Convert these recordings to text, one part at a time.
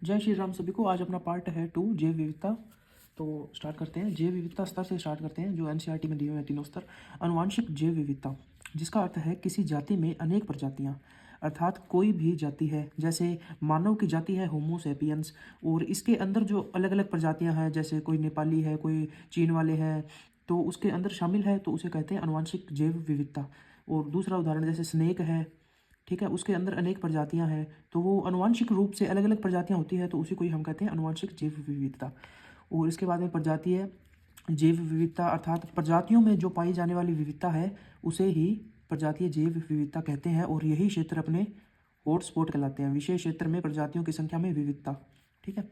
जय श्री राम सभी को। आज अपना पार्ट है 2 जैव विविधता। तो स्टार्ट करते हैं। जैव विविधता स्तर से स्टार्ट करते हैं जो एनसीईआरटी में दिए हुए हैं तीनों स्तर। अनुवांशिक जैव विविधता, जिसका अर्थ है किसी जाति में अनेक प्रजातियां, अर्थात कोई भी जाति है। जैसे मानव की जाति है होमो सेपियंस, और इसके अंदर जो अलग अलग प्रजातियां हैं, जैसे कोई नेपाली है, कोई चीन वाले हैं, तो उसके अंदर शामिल है, तो उसे कहते हैं अनुवांशिक जैव विविधता। और दूसरा उदाहरण जैसे स्नेक है, ठीक है, उसके अंदर अनेक प्रजातियां हैं, तो वो अनुवांशिक रूप से अलग अलग प्रजातियां होती है, तो उसी को ही हम कहते हैं अनुवांशिक जैव विविधता। और इसके बाद में प्रजातीय जैव विविधता, अर्थात प्रजातियों में जो पाई जाने वाली विविधता है उसे ही प्रजातीय जैव विविधता कहते हैं। और यही क्षेत्र अपने हॉटस्पॉट कहलाते हैं, विशेष क्षेत्र में प्रजातियों की संख्या में विविधता। ठीक है।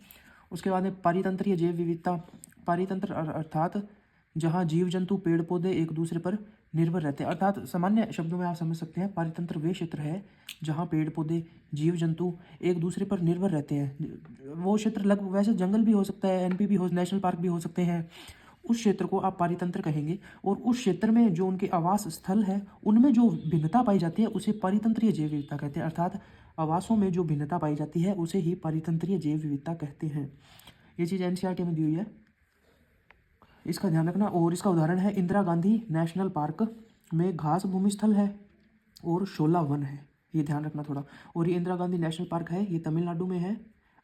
उसके बाद में पारितंत्रीय जैव विविधता। पारितंत्र अर्थात जहाँ जीव जंतु पेड़ पौधे एक दूसरे पर निर्भर रहते हैं, अर्थात सामान्य शब्दों में आप समझ सकते हैं पारितंत्र वे क्षेत्र है जहाँ पेड़ पौधे जीव जंतु एक दूसरे पर निर्भर रहते हैं। वो क्षेत्र लगभग वैसे जंगल भी हो सकता है, एनपी भी हो, नेशनल पार्क भी हो सकते हैं, उस क्षेत्र को आप पारितंत्र कहेंगे। और उस क्षेत्र में जो उनके आवास स्थल है उनमें जो भिन्नता पाई जाती है उसे पारितंत्रीय जैव विविधता कहते हैं, अर्थात आवासों में जो भिन्नता पाई जाती है उसे ही पारितंत्रीय जैव विविधता कहते हैं। ये चीज़ एनसीईआरटी में दी हुई है, इसका ध्यान रखना। और इसका उदाहरण है इंदिरा गांधी नेशनल पार्क में घास भूमि स्थल है और शोला वन है, ये ध्यान रखना थोड़ा। और ये इंदिरा गांधी नेशनल पार्क है, ये तमिलनाडु में है,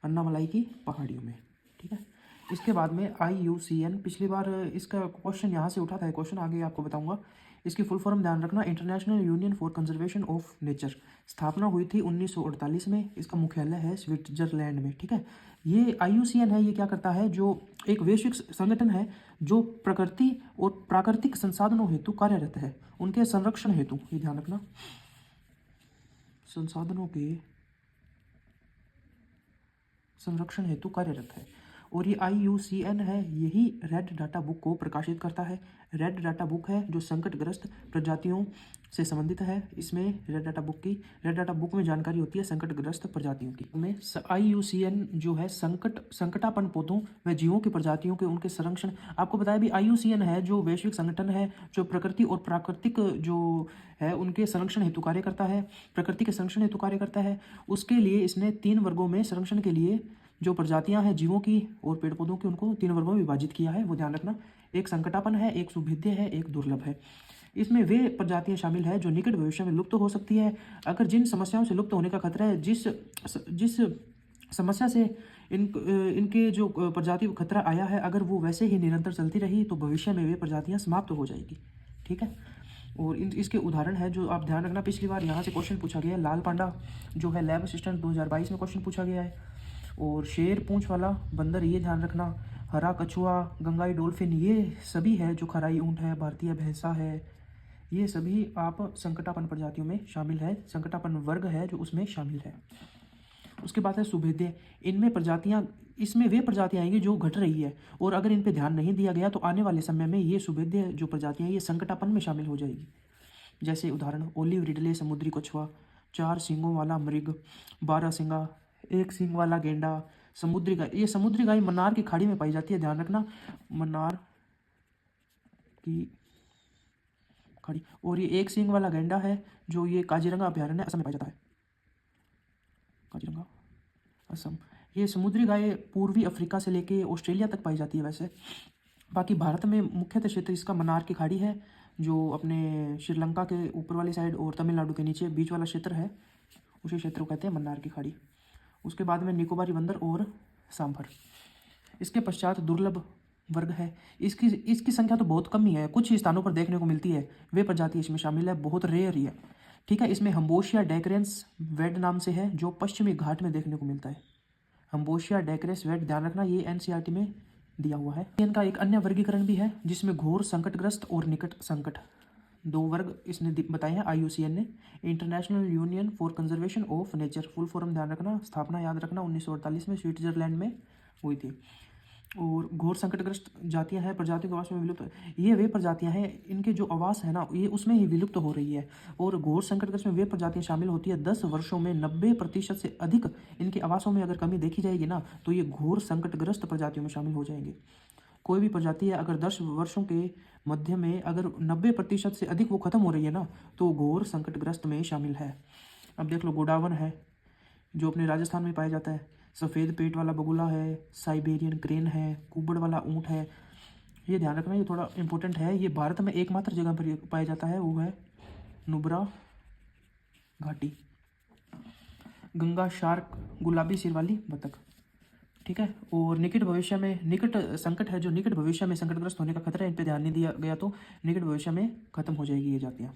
अन्नामलाई की पहाड़ियों में। ठीक है। इसके बाद में IUCN, पिछली बार इसका क्वेश्चन यहाँ से उठा था, क्वेश्चन आगे आपको बताऊंगा। इसकी फुल फॉर्म ध्यान रखना, international union for conservation of nature. स्थापना हुई थी 1948 में, इसका मुख्यालय है स्विट्जरलैंड में। ठीक है। ये IUCN है, ये क्या करता है, जो एक वैश्विक संगठन है जो प्रकृति और प्राकृतिक संसाधनों हेतु कार्यरत है, उनके संरक्षण हेतु, ये ध्यान रखना, संसाधनों के संरक्षण हेतु कार्यरत है। और ये IUCN है, यही रेड डाटा बुक को प्रकाशित करता है। रेड डाटा बुक है जो संकटग्रस्त प्रजातियों से संबंधित है। इसमें रेड डाटा बुक में जानकारी होती है संकटग्रस्त प्रजातियों की। में IUCN जो है संकटापन्न पौधों व जीवों की प्रजातियों के उनके संरक्षण, आपको बताया भी IUCN है जो वैश्विक संगठन है जो प्रकृति और प्राकृतिक जो है उनके संरक्षण हेतु कार्य करता है, प्रकृति के संरक्षण हेतु कार्य करता है। उसके लिए इसने 3 वर्गों में संरक्षण के लिए जो प्रजातियां हैं जीवों की और पेड़ पौधों की, उनको 3 वर्गों में विभाजित किया है, वो ध्यान रखना। एक संकटापन्न है, एक सुभेद्य है, एक दुर्लभ है। इसमें वे प्रजातियां शामिल है जो निकट भविष्य में लुप्त हो सकती है। अगर जिन समस्याओं से लुप्त होने का खतरा है, जिस समस्या से इनके जो प्रजाति को खतरा आया है, अगर वो वैसे ही निरंतर चलती रही तो भविष्य में वे प्रजातियां समाप्त हो जाएगी। ठीक है। और इसके उदाहरण है जो आप ध्यान रखना, पिछली बार यहाँ से क्वेश्चन पूछा गया है, लाल पांडा जो है लैब असिस्टेंट 2022 में क्वेश्चन पूछा गया है। और शेर पूंछ वाला बंदर, ये ध्यान रखना। हरा कछुआ, गंगाई डॉल्फिन, ये सभी है जो खराई ऊंट है, भारतीय भैंसा है, ये सभी आप संकटापन्न प्रजातियों में शामिल है, संकटापन्न वर्ग है जो उसमें शामिल है। उसके बाद है सुभेद्य। इसमें वे प्रजातियां आएंगी जो घट रही है, और अगर इन पे ध्यान नहीं दिया गया तो आने वाले समय में ये सुभेद्य जो प्रजातियां ये संकटापन्न में शामिल हो जाएगी। जैसे उदाहरण ओलिव रिडले समुद्री कछुआ, 4 सींगों वाला मृग, 12 सींगा, 1 सींग वाला गेंडा, समुद्री गाय। ये समुद्री गाय मन्नार की खाड़ी में पाई जाती है, ध्यान रखना, मन्नार की खाड़ी। और ये 1 सींग वाला गेंडा है जो ये काजीरंगा अभयारण्य असम में पाया जाता है, काजीरंगा असम। ये समुद्री गाय पूर्वी अफ्रीका से लेके ऑस्ट्रेलिया तक पाई जाती है वैसे। बाकी भारत में मुख्यतः क्षेत्र इसका मन्नार की खाड़ी है जो अपने श्रीलंका के ऊपर वाली साइड और तमिलनाडु के नीचे बीच वाला क्षेत्र है, उसी क्षेत्र को कहते हैं मन्नार की खाड़ी। उसके बाद में निकोबारी बंदर और सांभर। इसके पश्चात दुर्लभ वर्ग है। इसकी संख्या तो बहुत कम ही है, कुछ ही स्थानों पर देखने को मिलती है, वे प्रजाति इसमें शामिल है, बहुत रेयर ही है। ठीक है। इसमें हम्बोशिया डेक्रेंस वेड नाम से है जो पश्चिमी घाट में देखने को मिलता है, हम्बोशिया डेक्रेंस वेड, ध्यान रखना, ये एनसीईआरटी में दिया हुआ है। इनका एक अन्य वर्गीकरण भी है जिसमें घोर संकटग्रस्त और निकट संकट, 2 वर्ग इसने बताए हैं IUCN ने। International union for conservation of nature, full form ध्यान रखना, स्थापना याद रखना 1948 में स्विट्जरलैंड में हुई थी। और घोर संकटग्रस्त जातियां हैं, प्रजातियों के आवास में विलुप्त, ये वे प्रजातियां हैं इनके जो आवास है ना ये उसमें ही विलुप्त हो रही है। और घोर संकटग्रस्त में वे प्रजातियां शामिल होती है, 10 वर्षों में 90% से अधिक इनके आवासों में अगर कमी देखी जाएगी ना तो ये घोर संकटग्रस्त प्रजातियों में शामिल हो जाएंगे। कोई भी प्रजाति है अगर 10 वर्षों के मध्य में अगर 90% से अधिक वो खत्म हो रही है ना तो घोर संकटग्रस्त में शामिल है। अब देख लो गोडावन है, जो अपने राजस्थान में पाया जाता है। सफ़ेद पेट वाला बगुला है, साइबेरियन क्रेन है, कुबड़ वाला ऊँट है। ये ध्यान रखना, ये थोड़ा इंपॉर्टेंट है। ये भारत में एकमात्र जगह पर ये पाया जाता है, वो है नुब्रा घाटी। गंगा शार्क, गुलाबी सिर वाली बतख। ठीक है। और निकट भविष्य में, निकट संकट है जो निकट भविष्य में संकटग्रस्त होने का खतरा है, इन पे ध्यान नहीं दिया गया तो निकट भविष्य में खत्म हो जाएगी ये जातियाँ।